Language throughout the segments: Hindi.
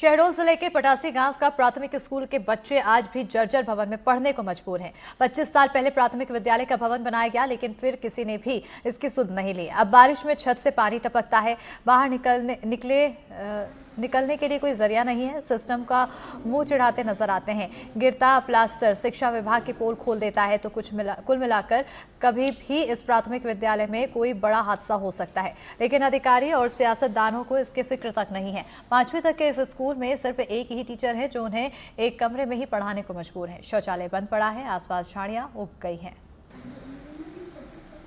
शहडोल जिले के पटासी गांव का प्राथमिक स्कूल के बच्चे आज भी जर्जर भवन में पढ़ने को मजबूर हैं। 25 साल पहले प्राथमिक विद्यालय का भवन बनाया गया, लेकिन फिर किसी ने भी इसकी सुध नहीं ली। अब बारिश में छत से पानी टपकता है, बाहर निकलने के लिए कोई जरिया नहीं है। सिस्टम का मुंह चिढ़ाते नजर आते हैं। गिरता प्लास्टर शिक्षा विभाग की पोल खोल देता है तो कुल मिलाकर कभी भी इस प्राथमिक विद्यालय में कोई बड़ा हादसा हो सकता है, लेकिन अधिकारी और सियासतदानों को इसकी फिक्र तक नहीं है। 5वीं तक के इस स्कूल में सिर्फ एक ही टीचर है जो उन्हें एक कमरे में ही पढ़ाने को मजबूर है। शौचालय बंद पड़ा है, आसपास झाड़ियां उग गई हैं।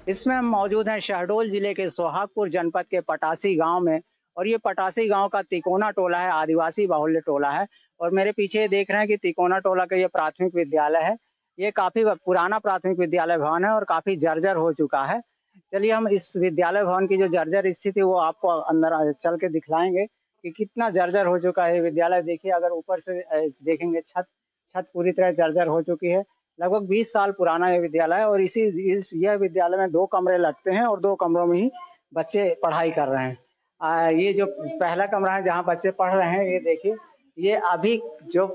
इसमें हम मौजूद हैं शहडोल जिले के सोहागपुर जनपद के पटासी गांव में, और ये पटासी गांव का तिकोना टोला है, आदिवासी बाहुल्य टोला है। और मेरे पीछे देख रहे हैं कि तिकोना टोला का ये प्राथमिक विद्यालय है। ये काफी पुराना प्राथमिक विद्यालय भवन है और काफी जर्जर हो चुका है। चलिए हम इस विद्यालय भवन की जो जर्जर स्थिति वो आपको अंदर चल के दिखलाएंगे कि कितना जर्जर हो चुका है विद्यालय। देखिए, अगर ऊपर से देखेंगे छत पूरी तरह जर्जर हो चुकी है। लगभग 20 साल पुराना ये विद्यालय है और यह विद्यालय में 2 कमरे लगते हैं और 2 कमरों में ही बच्चे पढ़ाई कर रहे हैं। ये जो पहला कमरा है जहाँ बच्चे पढ़ रहे हैं, ये देखिए, ये अभी जो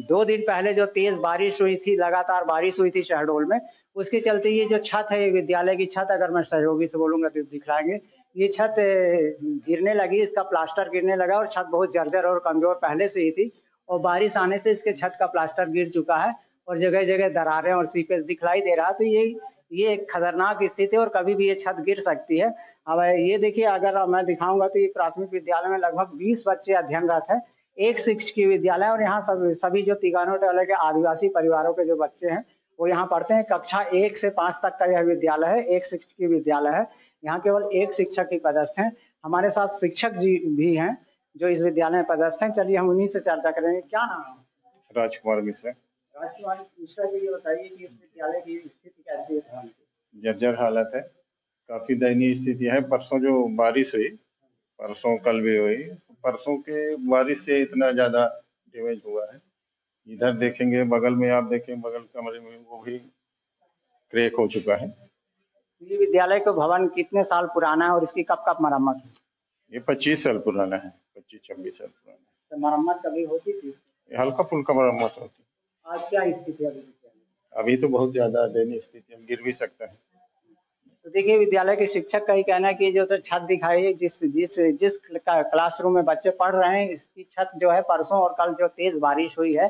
2 दिन पहले जो तेज बारिश हुई थी, लगातार बारिश हुई थी शहडोल में, उसके चलते ये जो छत है, ये विद्यालय की छत, अगर मैं सहयोगी से बोलूंगा तो दिखलाएंगे, ये छत गिरने लगी, इसका प्लास्टर गिरने लगा और छत बहुत जर्जर और कमजोर पहले से ही थी और बारिश आने से इसके छत का प्लास्टर गिर चुका है और जगह जगह दरारें और सीपेज दिखलाई दे रहा है। तो ये एक खतरनाक स्थिति है और कभी भी ये छत गिर सकती है। अब ये देखिए, अगर मैं दिखाऊंगा तो ये प्राथमिक विद्यालय में लगभग 20 बच्चे अध्ययनरत है, एक शिक्षकीय विद्यालय, और यहाँ सभी जो तिकोना टोले के आदिवासी परिवारों के जो बच्चे हैं वो यहाँ पढ़ते हैं। कक्षा 1 से 5 तक का यह विद्यालय है, एक शिक्षकीय विद्यालय है। यहाँ केवल एक शिक्षक ही पदस्थ हैं। हमारे साथ शिक्षक जी भी हैं जो इस विद्यालय में पदस्थ हैं। चलिए हम उन्हीं से चर्चा करेंगे। क्या नाम है? राजकुमार मिश्रा। राजकुमार मिश्रा जी, ये बताइए कि इस विद्यालय की स्थिति कैसी है? जर्जर हालत है, काफी दयनीय स्थिति है। परसों जो बारिश हुई, परसों कल भी हुई, परसों के बारिश से इतना ज्यादा डैमेज हुआ है। इधर देखेंगे, बगल में आप देखें, बगल कमरे में वो भी क्रैक हो चुका है। ये विद्यालय का भवन कितने साल पुराना है और इसकी कब कब मरम्मत है? ये 25 साल पुराना है, 25-26 साल पुराना है। तो मरम्मत कभी होती थी? हल्का फुल्का मरम्मत होती। आज क्या स्थिति है अभी तो बहुत ज्यादा दयनीय स्थिति है, गिर भी सकता है। तो देखिए, विद्यालय के शिक्षक का ही कहना है कि जो तो छत दिखाई है, जिस क्लासरूम में बच्चे पढ़ रहे हैं, इसकी छत जो है, परसों और कल जो तेज बारिश हुई है,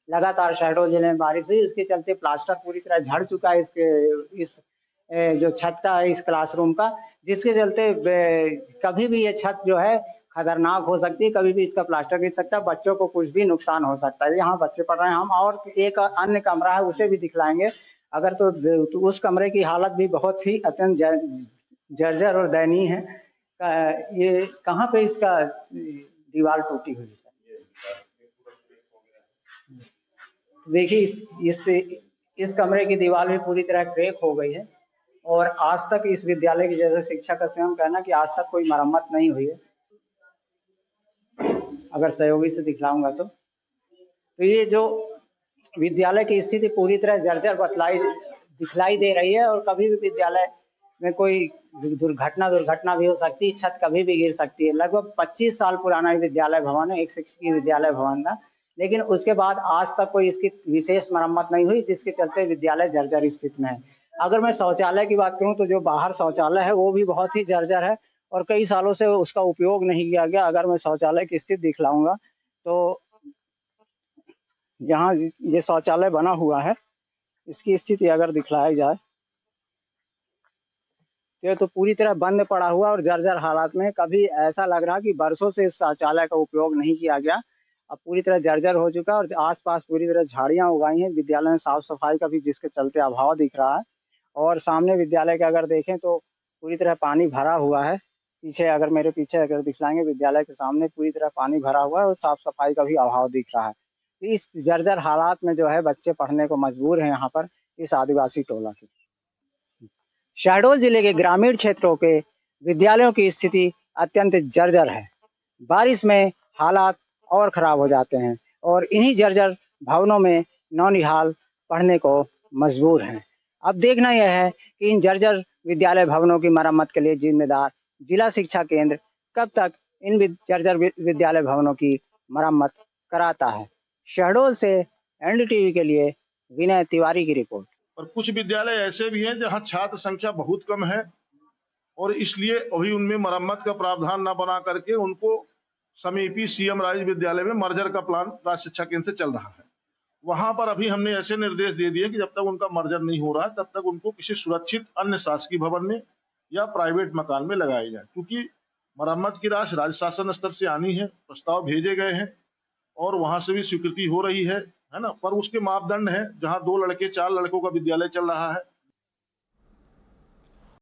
लगातार शहडोल जिले में बारिश हुई, इसके चलते प्लास्टर पूरी तरह झड़ चुका है इस जो छत का है, इस क्लासरूम का, जिसके चलते कभी भी ये छत जो है खतरनाक हो सकती है, कभी भी इसका प्लास्टर गिर सकता है, बच्चों को कुछ भी नुकसान हो सकता है। यहाँ बच्चे पढ़ रहे हैं। हम और एक अन्य कमरा है उसे भी दिखलाएंगे अगर तो उस कमरे की हालत भी बहुत ही अत्यंत जर्जर और दयनीय है। ये कहाँ पे इसका दीवार टूटी हुई है? देखिए, इस कमरे की दीवार भी पूरी तरह क्रैक हो गई है और आज तक इस विद्यालय की, जैसे शिक्षक का स्वयं कहना कि आज तक कोई मरम्मत नहीं हुई है। अगर सहयोगी से दिखलाऊंगा तो ये जो विद्यालय की स्थिति पूरी तरह जर्जर दिखलाई दे रही है और कभी भी विद्यालय में कोई दुर्घटना भी हो सकती है, छत कभी भी गिर सकती है। लगभग 25 साल पुराना विद्यालय भवन है, एक शिक्षकीय विद्यालय भवन था, लेकिन उसके बाद आज तक कोई इसकी विशेष मरम्मत नहीं हुई, जिसके चलते विद्यालय जर्जर स्थिति में है। अगर मैं शौचालय की बात करूं तो जो बाहर शौचालय है वो भी बहुत ही जर्जर है और कई सालों से उसका उपयोग नहीं किया गया। अगर मैं शौचालय की स्थिति दिखलाऊंगा तो यहाँ ये शौचालय बना हुआ है, इसकी स्थिति अगर दिखलाई जाए तो पूरी तरह बंद पड़ा हुआ और जर्जर हालात में। कभी ऐसा लग रहा कि बरसों से इस शौचालय का उपयोग नहीं किया गया। अब पूरी तरह जर्जर हो चुका और आसपास पूरी तरह झाड़ियां उगाई हैं। विद्यालय में साफ सफाई का भी जिसके चलते अभाव दिख रहा है और सामने विद्यालय के अगर देखें तो पूरी तरह पानी भरा हुआ है। मेरे पीछे अगर दिखलाएंगे, विद्यालय के सामने पूरी तरह पानी भरा हुआ है और साफ सफाई का भी अभाव दिख रहा है। इस जर्जर हालात में जो है बच्चे पढ़ने को मजबूर हैं यहाँ पर, इस आदिवासी टोला के। शहडोल जिले के ग्रामीण क्षेत्रों के विद्यालयों की स्थिति अत्यंत जर्जर है। बारिश में हालात और खराब हो जाते हैं और इन्हीं जर्जर भवनों में नौनिहाल पढ़ने को मजबूर हैं। अब देखना यह है कि इन जर्जर विद्यालय भवनों की मरम्मत के लिए जिम्मेदार जिला शिक्षा केंद्र कब तक इन जर्जर विद्यालय भवनों की मरम्मत कराता है। शहडोल से एनडीटीवी के लिए विनय तिवारी की रिपोर्ट। और कुछ विद्यालय ऐसे भी हैं जहां छात्र संख्या बहुत कम है और इसलिए अभी उनमें मरम्मत का प्रावधान न बना करके उनको समीपी सीएम राज विद्यालय में मर्जर का प्लान राज्य शिक्षा केंद्र से चल रहा है। वहां पर अभी हमने ऐसे निर्देश दे दिए कि जब तक उनका मर्जर नहीं हो रहा तब तक उनको किसी सुरक्षित अन्य शासकीय भवन में या प्राइवेट मकान में लगाया जाए, क्योंकि मरम्मत की राशि राज्य शासन स्तर से आनी है, प्रस्ताव भेजे गए हैं और वहां से भी स्वीकृति हो रही है ना। पर उसके मापदंड है, जहां 2 लड़के 4 लड़कों का विद्यालय चल रहा है